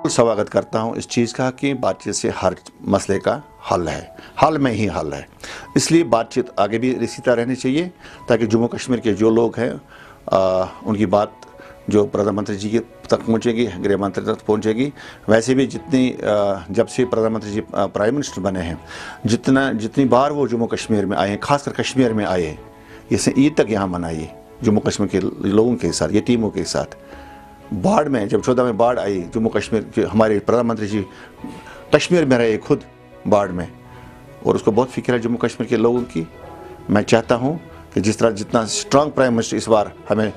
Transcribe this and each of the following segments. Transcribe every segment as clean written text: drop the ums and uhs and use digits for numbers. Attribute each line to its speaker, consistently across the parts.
Speaker 1: स्वागत करता हूं इस चीज़ का कि बातचीत से हर मसले का हल है, हल में ही हल है। इसलिए बातचीत आगे भी इसी तरह रहनी चाहिए ताकि जम्मू कश्मीर के जो लोग हैं उनकी बात जो प्रधानमंत्री जी तक पहुंचेगी, गृह मंत्री तक पहुंचेगी। वैसे भी जब से प्रधानमंत्री जी प्राइम मिनिस्टर बने हैं, जितनी बार वो जम्मू कश्मीर में आए हैं, खासकर कश्मीर में आए हैं, इसे ईद तक यहाँ मनाइए जम्मू कश्मीर के लोगों के साथ, ये टीमों के साथ। बाढ़ में जब 14 में बाढ़ आई, जम्मू कश्मीर के हमारे प्रधानमंत्री जी कश्मीर में रहे खुद बाढ़ में, और उसको बहुत फिक्र है जम्मू कश्मीर के लोगों की। मैं चाहता हूं कि जितना स्ट्रांग प्राइम मिनिस्टर इस बार हमें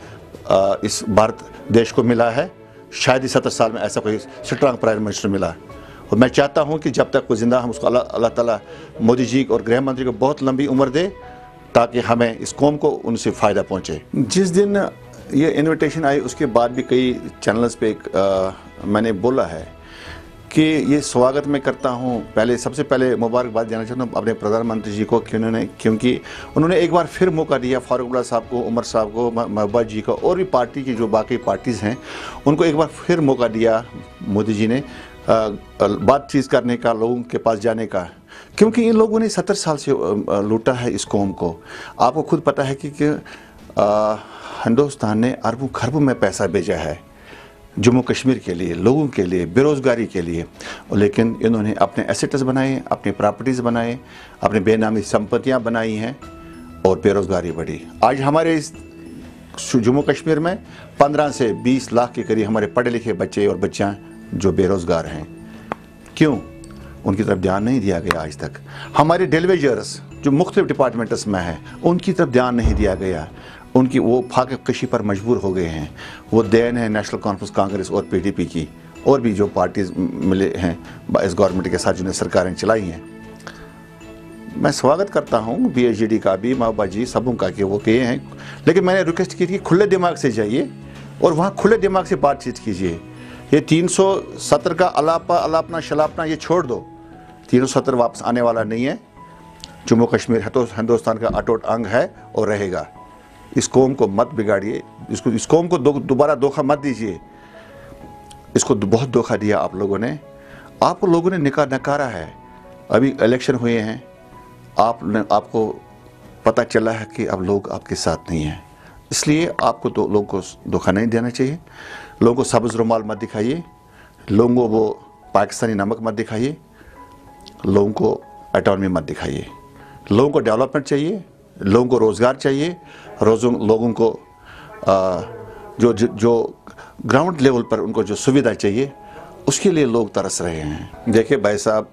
Speaker 1: इस भारत देश को मिला है, शायद ही 70 साल में ऐसा कोई स्ट्रांग प्राइम मिनिस्टर मिला। और मैं चाहता हूं कि जब तक वो जिंदा, हम उसको अल्लाह ताला मोदी जी और गृह मंत्री को बहुत लंबी उम्र दे ताकि हमें इस कौम को उनसे फ़ायदा पहुँचे। जिस दिन ये इनविटेशन आई उसके बाद भी कई चैनल्स पे मैंने बोला है कि ये स्वागत मैं करता हूँ। सबसे पहले मुबारकबाद देना चाहता हूँ अपने प्रधानमंत्री जी को, क्योंकि उन्होंने एक बार फिर मौका दिया फारूक अब्दुल्ला साहब को, उमर साहब को, महबूबा जी को, और भी पार्टी की जो बाकी पार्टीज़ हैं उनको एक बार फिर मौका दिया मोदी जी ने बातचीत करने का, लोगों के पास जाने का। क्योंकि इन लोगों ने 70 साल से लूटा है इस कौम को। आपको खुद पता है कि हिंदुस्तान ने अरबों खरबों में पैसा भेजा है जम्मू कश्मीर के लिए, लोगों के लिए, बेरोज़गारी के लिए, लेकिन इन्होंने अपने एसेट्स बनाए, अपनी प्रॉपर्टीज़ बनाए, अपनी बेनामी संपत्तियां बनाई हैं और बेरोज़गारी बढ़ी। आज हमारे इस जम्मू कश्मीर में 15 से 20 लाख के करीब हमारे पढ़े लिखे बच्चे और बच्चियां जो बेरोज़गार हैं। क्यों? उनकी तरफ ध्यान नहीं दिया गया आज तक। हमारे डेलीवेजर्स जो मुख्तलिफ डिपार्टमेंट्स में हैं उनकी तरफ ध्यान नहीं दिया गया। उनकी वो फाके कशी पर मजबूर हो गए हैं। वो देन है नेशनल कॉन्फ्रेंस कांग्रेस और पीडीपी की, और भी जो पार्टीज मिले हैं इस गवर्नमेंट के साथ जिन्हें सरकारें चलाई हैं। मैं स्वागत करता हूँ बीएचडी का भी, महबूबा जी, सबों का कि वो किए हैं, लेकिन मैंने रिक्वेस्ट की थी खुले दिमाग से जाइए और वहाँ खुले दिमाग से बातचीत कीजिए। ये 370 का अलापना शलापना ये छोड़ दो। 370 वापस आने वाला नहीं है। जम्मू कश्मीर है तो हिंदुस्तान का अटूट अंग है और रहेगा। इस कौम को मत बिगाड़िए, इस कौम को दोबारा धोखा मत दीजिए। इसको बहुत धोखा दिया आप लोगों ने, लोगों ने नकारा है। अभी इलेक्शन हुए हैं, आपको पता चला है कि अब लोग आपके साथ नहीं हैं। इसलिए आपको तो लोगों को धोखा नहीं देना चाहिए। लोगों को सब्ज़ रुमाल मत दिखाइए, लोगों को वो पाकिस्तानी नमक मत दिखाइए, लोगों को एटॉनमी मत दिखाइए। लोगों को डेवलपमेंट चाहिए, लोगों को रोज़गार चाहिए, लोगों को जो ग्राउंड लेवल पर उनको जो सुविधा चाहिए उसके लिए लोग तरस रहे हैं। देखिए भाई साहब,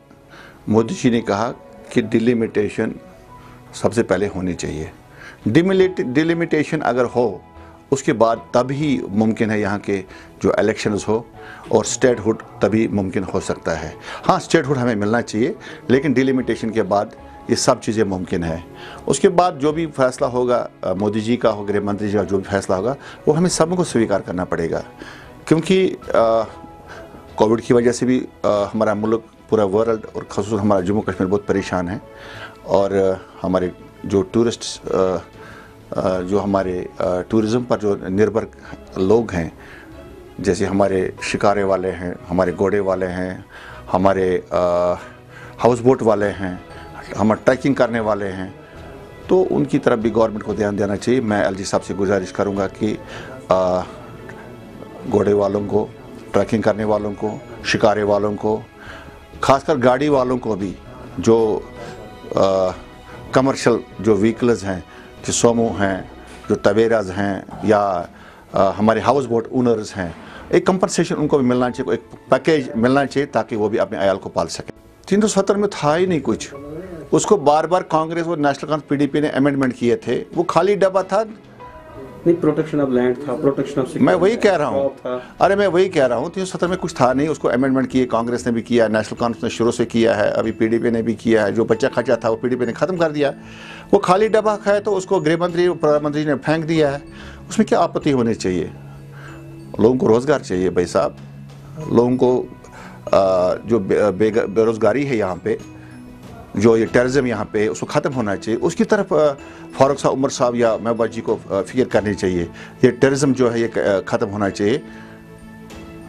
Speaker 1: मोदी जी ने कहा कि डिलिमिटेशन सबसे पहले होनी चाहिए। डिलिमिटेशन अगर हो उसके बाद तभी मुमकिन है यहाँ के जो इलेक्शंस हो, और स्टेटहुड तभी मुमकिन हो सकता है। हाँ, स्टेटहुड हमें मिलना चाहिए, लेकिन डिलिमिटेशन के बाद ये सब चीज़ें मुमकिन है। उसके बाद जो भी फैसला होगा मोदी जी का हो, गृह मंत्री जी का जो भी फैसला होगा, वो हमें सबको स्वीकार करना पड़ेगा। क्योंकि कोविड की वजह से भी हमारा मुल्क, पूरा वर्ल्ड और ख़ासतौर हमारा जम्मू कश्मीर बहुत परेशान है। और हमारे जो टूरिस्ट जो हमारे टूरिज़म पर जो निर्भर लोग हैं, जैसे हमारे शिकारे वाले हैं, हमारे घोड़े वाले हैं, हमारे हाउस बोट वाले हैं, हमारे ट्रैकिंग करने वाले हैं, तो उनकी तरफ भी गवर्नमेंट को ध्यान देना चाहिए। मैं एलजी साहब से गुजारिश करूंगा कि घोड़े वालों को, ट्रैकिंग करने वालों को, शिकारे वालों को, खासकर गाड़ी वालों को भी, जो कमर्शियल जो व्हीकल्स हैं, जो सोमो हैं, जो तवेराज हैं, या हमारे हाउस बोट ओनर्स हैं, एक कंपनसेशन उनको भी मिलना चाहिए, एक पैकेज मिलना चाहिए ताकि वो भी अपने आयाल को पाल सकें। 370 में था ही नहीं कुछ, उसको बार बार कांग्रेस और नेशनल कॉन्फ्रेंस पीडीपी ने अमेंडमेंट किए थे। वो खाली डब्बा था।
Speaker 2: नहीं, प्रोटेक्शन ऑफ लैंड था, प्रोटेक्शन ऑफ,
Speaker 1: मैं वही कह रहा हूँ। अरे मैं वही कह रहा हूँ, 370 में कुछ था नहीं, उसको अमेंडमेंट किए। कांग्रेस ने भी किया, नेशनल कॉन्फ्रेंस ने शुरू से किया है, अभी पीडीपी ने भी किया है। जो बच्चा खर्चा था वो पीडीपी ने ख़त्म कर दिया। वो खाली डब्बा है तो उसको गृह मंत्री और प्रधानमंत्री ने फेंक दिया है। उसमें क्या आपत्ति होनी चाहिए? लोगों को रोज़गार चाहिए भाई साहब। लोगों को जो बेरोज़गारी है यहाँ पे, जो ये टेररिज्म यहाँ पे, उसको ख़त्म होना चाहिए। उसकी तरफ फारूक साहब, उमर साहब या महबूबा जी को फिक्र करनी चाहिए। ये टेररिज्म जो है ये ख़त्म होना चाहिए।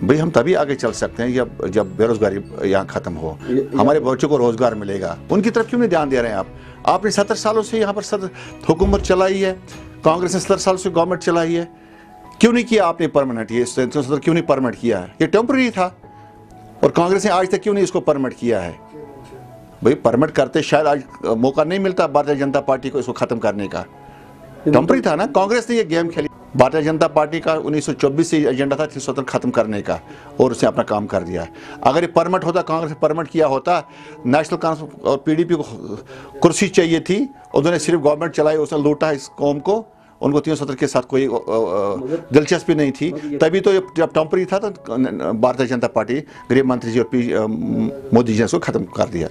Speaker 1: भाई हम तभी आगे चल सकते हैं जब बेरोजगारी यहाँ खत्म हो, हमारे बच्चों को रोजगार मिलेगा। उनकी तरफ क्यों नहीं ध्यान दे रहे हैं आप? आपने 70 सालों से यहाँ पर हुकूमत चलाई है, कांग्रेस ने 70 सालों से गवर्नमेंट चलाई है, क्यों नहीं किया आपने परमानेंट? ये क्यों नहीं परमानेंट किया है? ये टेम्पररी था और कांग्रेस ने आज तक क्यों नहीं इसको परमानेंट किया है? भाई परमानेंट करते शायद आज मौका नहीं मिलता भारतीय जनता पार्टी को इसको खत्म करने का। टेम्पररी था ना, कांग्रेस ने ये गेम खेली। भारतीय जनता पार्टी का 1924 से एजेंडा था स्वतंत्र खत्म करने का और उसने अपना काम कर दिया। अगर ये परमानेंट होता, कांग्रेस ने परमानेंट किया होता, नेशनल कांग्रेस और पीडीपी को कुर्सी चाहिए थी, उन्होंने सिर्फ गवर्नमेंट चलाई, उसने लूटा इस कौम को, उनको 370 के साथ कोई दिलचस्पी नहीं थी। तभी तो जब टेम्पररी था तो भारतीय जनता पार्टी गृह मंत्री जी और मोदी जी ने इसको खत्म कर दिया।